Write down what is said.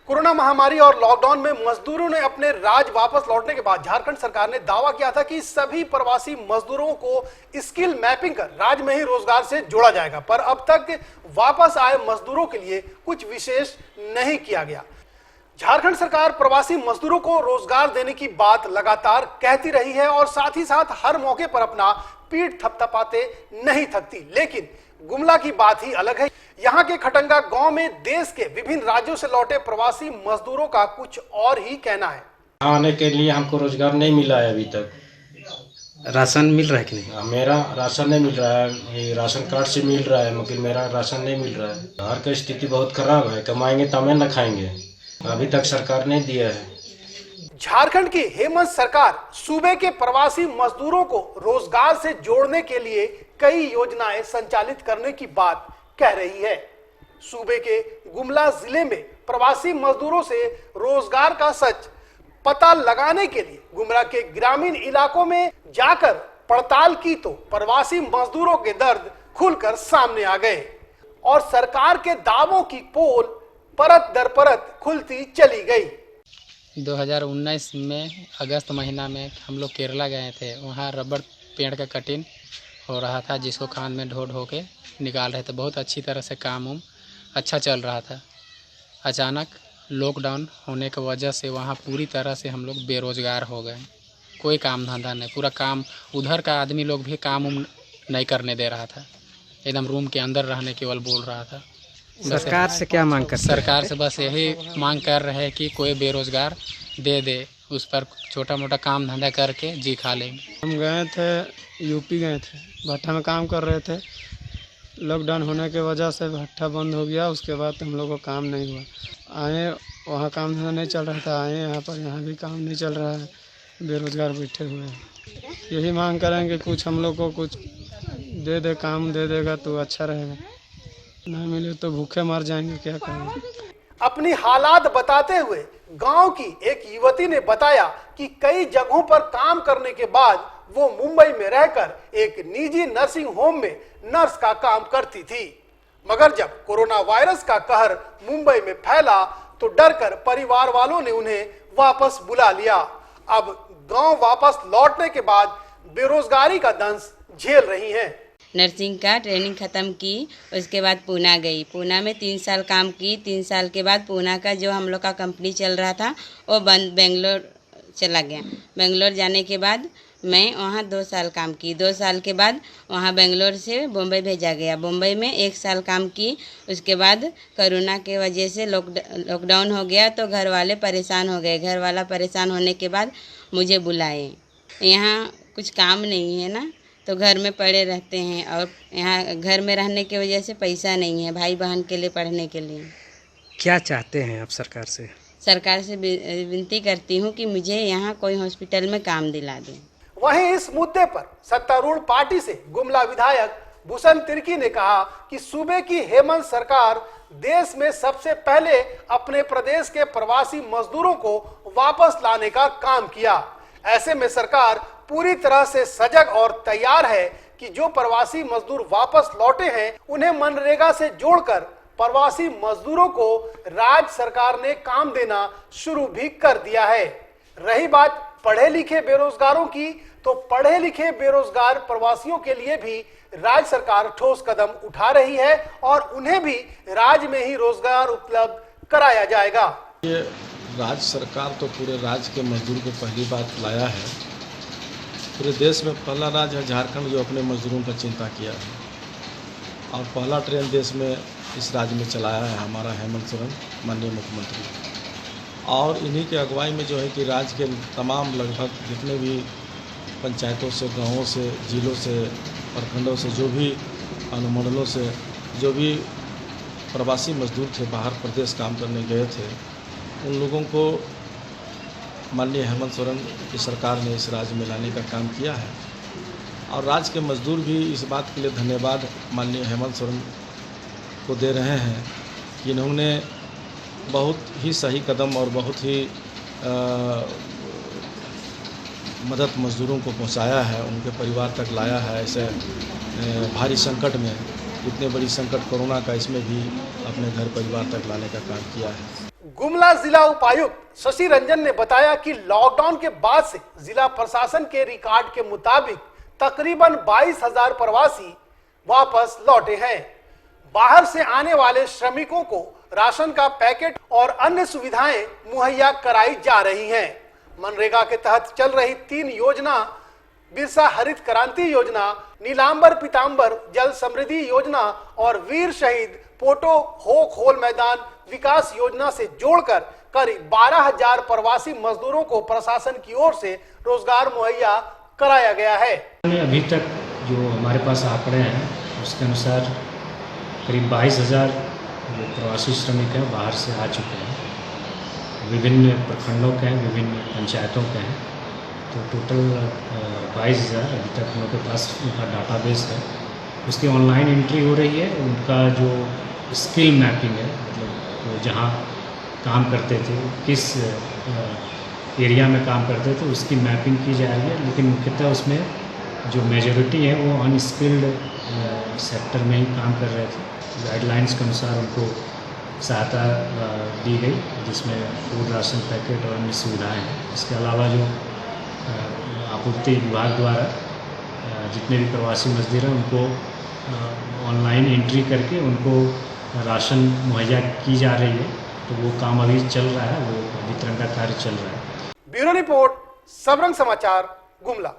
Corona महामारी और lockdown में मजदूरों ने अपने राज्य वापस लौटने के बाद झारखंड सरकार ने दावा किया था कि सभी प्रवासी मजदूरों को स्किल मैपिंग कर राज्य में ही रोजगार से जोड़ा जाएगा, पर अब तक वापस आए मजदूरों के लिए कुछ विशेष नहीं किया गया। झारखंड सरकार प्रवासी मजदूरों को रोजगार देने की बात लगातार कहती रही है और साथ ही साथ हर मौके पर अपना पीठ थपथपाते नहीं थकती, लेकिन गुमला की बात ही अलग है। यहाँ के खटंगा गांव में देश के विभिन्न राज्यों से लौटे प्रवासी मजदूरों का कुछ और ही कहना है। आने के लिए हमको रोजगार नहीं मिला है अभी तक। राशन मिल रहा है कि नहीं? मेरा राशन नहीं मिल रहा है, ये राशन कार्ड से मिल रहा है मगर मेरा राशन नहीं मिल रहा है। घर की स्थिति बहुत खराब है, कमाएंगे तब न खाएंगे, अभी तक सरकार नहीं दिया है। झारखंड की हेमंत सरकार सूबे के प्रवासी मजदूरों को रोजगार से जोड़ने के लिए कई योजनाएं संचालित करने की बात कह रही है। सूबे के गुमला जिले में प्रवासी मजदूरों से रोजगार का सच पता लगाने के लिए गुमला के ग्रामीण इलाकों में जाकर पड़ताल की तो प्रवासी मजदूरों के दर्द खुलकर सामने आ गए और सरकार के दावों की पोल परत दर परत खुलती चली गई। 2019 में अगस्त महीना में हम लोग केरला गए थे। वहाँ रबड़ पेड़ का कटिंग हो रहा था, जिसको खान में ढो ढो के निकाल रहे थे। बहुत अच्छी तरह से काम अच्छा चल रहा था। अचानक लॉकडाउन होने की वजह से वहाँ पूरी तरह से हम लोग बेरोजगार हो गए। कोई काम धंधा नहीं, पूरा काम उधर का आदमी लोग भी काम नहीं करने दे रहा था, एकदम रूम के अंदर रहने केवल बोल रहा था। सरकार से क्या मांग कर? सरकार से बस यही मांग कर रहे हैं कि कोई बेरोजगार दे, उस पर छोटा मोटा काम धंधा करके जी खा लेंगे। हम गए थे यूपी गए थे, भट्टा में काम कर रहे थे। लॉकडाउन होने के वजह से भट्टा बंद हो गया, उसके बाद हम लोग को काम नहीं हुआ। आए वहाँ काम धंधा नहीं चल रहा था, आए यहाँ पर, यहाँ भी काम नहीं चल रहा है, बेरोजगार बैठे हुए हैं। यही मांग करेंगे कुछ हम लोग को कुछ दे, काम दे देगा तो अच्छा रहेगा, नहीं मिले तो भूखे मर जाएंगे, क्या करेंगे। अपनी हालात बताते हुए गांव की एक युवती ने बताया कि कई जगहों पर काम करने के बाद वो मुंबई में रहकर एक निजी नर्सिंग होम में नर्स का काम करती थी, मगर जब कोरोना वायरस का कहर मुंबई में फैला तो डरकर परिवार वालों ने उन्हें वापस बुला लिया। अब गांव वापस लौटने के बाद बेरोजगारी का दंश झेल रही हैं। नर्सिंग का ट्रेनिंग ख़त्म की, उसके बाद पूना गई। पूना में 3 साल काम की। 3 साल के बाद पूना का जो हम लोग का कंपनी चल रहा था वो बंद, बेंगलोर चला गया। बेंगलोर जाने के बाद मैं वहाँ 2 साल काम की। 2 साल के बाद वहाँ बेंगलोर से बम्बई भेजा गया। बम्बई में 1 साल काम की। उसके बाद कोरोना के वजह से लॉकडाउन हो गया तो घर वाले परेशान हो गए। घर वाला परेशान होने के बाद मुझे बुलाए। यहाँ कुछ काम नहीं है ना, तो घर में पड़े रहते हैं और यहाँ घर में रहने की वजह से पैसा नहीं है भाई बहन के लिए पढ़ने के लिए। क्या चाहते हैं आप सरकार से? सरकार से विनती करती हूँ कि मुझे यहाँ कोई हॉस्पिटल में काम दिला दें। वहीं इस मुद्दे पर सत्तारूढ़ पार्टी से गुमला विधायक भूषण तिर्की ने कहा कि सूबे की हेमंत सरकार देश में सबसे पहले अपने प्रदेश के प्रवासी मजदूरों को वापस लाने का काम किया। ऐसे में सरकार पूरी तरह से सजग और तैयार है कि जो प्रवासी मजदूर वापस लौटे हैं उन्हें मनरेगा से जोड़कर प्रवासी मजदूरों को राज्य सरकार ने काम देना शुरू भी कर दिया है। रही बात पढ़े लिखे बेरोजगारों की, तो पढ़े लिखे बेरोजगार प्रवासियों के लिए भी राज्य सरकार ठोस कदम उठा रही है और उन्हें भी राज्य में ही रोजगार उपलब्ध कराया जाएगा। ये राज्य सरकार तो पूरे राज्य के मजदूर को पहली बार लाया है। पूरे देश में पहला राज्य है झारखंड जो अपने मजदूरों का चिंता किया है और पहला ट्रेन देश में इस राज्य में चलाया है हमारा हेमंत सोरेन माननीय मुख्यमंत्री। और इन्हीं के अगुवाई में जो है कि राज्य के तमाम लगभग जितने भी पंचायतों से, गाँवों से, जिलों से, प्रखंडों से, जो भी अनुमंडलों से जो भी प्रवासी मजदूर थे, बाहर प्रदेश काम करने गए थे, उन लोगों को माननीय हेमंत सोरेन की सरकार ने इस राज्य में लाने का काम किया है। और राज्य के मजदूर भी इस बात के लिए धन्यवाद माननीय हेमंत सोरेन को दे रहे हैं कि इन्होंने बहुत ही सही कदम और बहुत ही मदद मजदूरों को पहुंचाया है, उनके परिवार तक लाया है। ऐसे भारी संकट में, इतने बड़ी संकट कोरोना का, इसमें भी अपने घर परिवार तक लाने का काम किया है। गुमला जिला उपायुक्त शशि रंजन ने बताया कि लॉकडाउन के बाद से जिला प्रशासन के रिकॉर्ड के मुताबिक तकरीबन 22,000 प्रवासी वापस लौटे हैं। बाहर से आने वाले श्रमिकों को राशन का पैकेट और अन्य सुविधाएं मुहैया कराई जा रही हैं। मनरेगा के तहत चल रही 3 योजना, बिरसा हरित क्रांति योजना, नीलांबर पीतांबर जल समृद्धि योजना और वीर शहीद पोटो हो खोल मैदान विकास योजना से जोड़कर करीब 12,000 प्रवासी मजदूरों को प्रशासन की ओर से रोजगार मुहैया कराया गया है। अभी तक जो हमारे पास आंकड़े हैं उसके अनुसार करीब 22,000 जो प्रवासी श्रमिक हैं बाहर से आ चुके हैं। विभिन्न प्रखंडों के हैं, विभिन्न पंचायतों के हैं, तो टोटल 22,000 अभी तक हम लोग के पास उनका डाटाबेस है। उसकी ऑनलाइन एंट्री हो रही है। उनका जो स्किल मैपिंग है, मतलब वो जहाँ काम करते थे, किस एरिया में काम करते थे, उसकी मैपिंग की जा रही है। लेकिन मुख्यतः उसमें जो मेजॉरिटी है वो अनस्किल्ड सेक्टर में ही काम कर रहे थे। गाइडलाइंस के अनुसार उनको सहायता दी गई, जिसमें फूड राशन पैकेट और अन्य सुविधाएँ हैं। इसके अलावा जो आपूर्ति विभाग द्वारा जितने भी प्रवासी मजदूर हैं उनको ऑनलाइन एंट्री करके उनको राशन मुहैया की जा रही है, तो वो काम अभी चल रहा है, वो वितरण का कार्य चल रहा है। ब्यूरो रिपोर्ट, सबरंग समाचार, गुमला।